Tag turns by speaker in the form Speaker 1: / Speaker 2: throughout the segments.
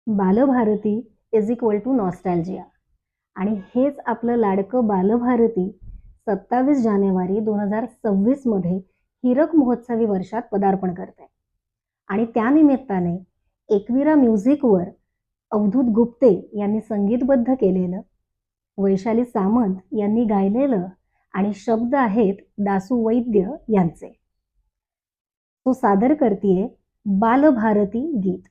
Speaker 1: Balbharati is equal to nostalgia. आणि हेच आपलं लाडकं बालभारती 27 जानेवारी 2026 मध्ये हीरक महोत्सवी वर्षात पदार्पण करते. आणि त्यानिमित्ताने एकविरा म्युझिकवर अवधूत गुप्ते यांनी संगीतबद्ध केलेलं, वैशाली सामंत यांनी गायलेलं आणि शब्द आहेत दासू वैद्य यांचे. तो सादर करतीये बालभारती गीत.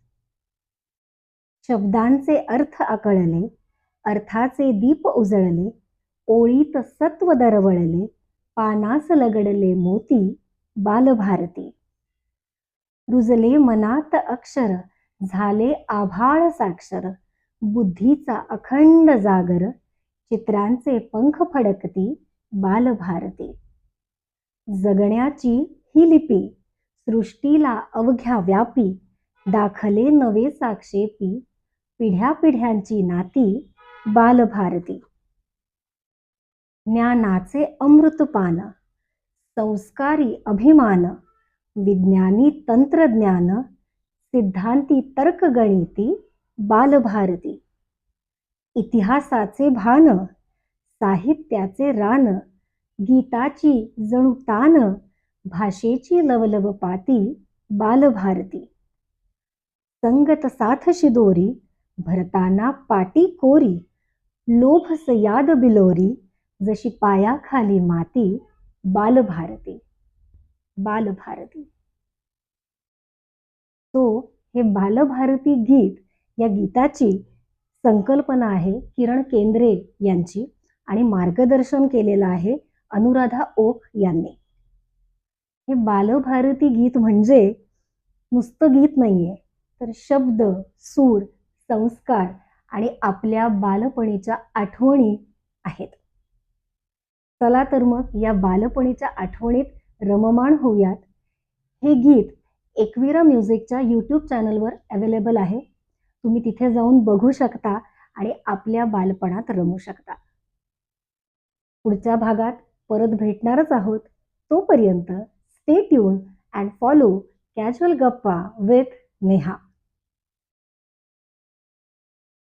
Speaker 1: शब्दांचे अर्थ आकळले, अर्थाचे दीप उजळले, ओळीत सत्व दरवळले, पानास लगडले मोती बालभारती. रुजले मनात अक्षर, झाले आभाळ साक्षर, बुद्धीचा अखंड जागर, चित्रांचे पंख फडकती बालभारती. जगण्याची ही लिपी, सृष्टीला अवघ्या व्यापी, दाखले नवे साक्षेपी, पिढ्या पिढ्यांची नाती बालभारती. ज्ञानाचे अमृतपान, संस्कारी अभिमान, विज्ञानी तंत्रज्ञान, सिद्धांती तर्कगणिती बालभारती. इतिहासाचे भान, साहित्याचे रान, गीताची जणू तान, भाषेची लवलव पाती बालभारती. संगत साथशी दोरी, भरताना पाटी कोरी, लोभस याद बिलोरी, जशी पायाखाली माती बालभारती. बालभारती. तो हे बालभारती गीत, या गीताची संकल्पना आहे किरण केंद्रे यांची आणि मार्गदर्शन केलेलं आहे अनुराधा ओक यांनी. हे बालभारती गीत म्हणजे नुसतं गीत नाहीये, तर शब्द, सूर, संस्कार आणि आपल्या बालपणीच्या आठवणी आहेत. चला तर मग या बालपणीच्या आठवणीत रममाण होऊयात. हे गीत एकविरा म्युझिकच्या यूट्यूब चॅनलवर अवेलेबल आहे. तुम्ही तिथे जाऊन बघू शकता आणि आपल्या बालपणात रमू शकता. पुढच्या भागात परत भेटणारच आहोत. तोपर्यंत stay tune and follow casual गप्पा विथ नेहा.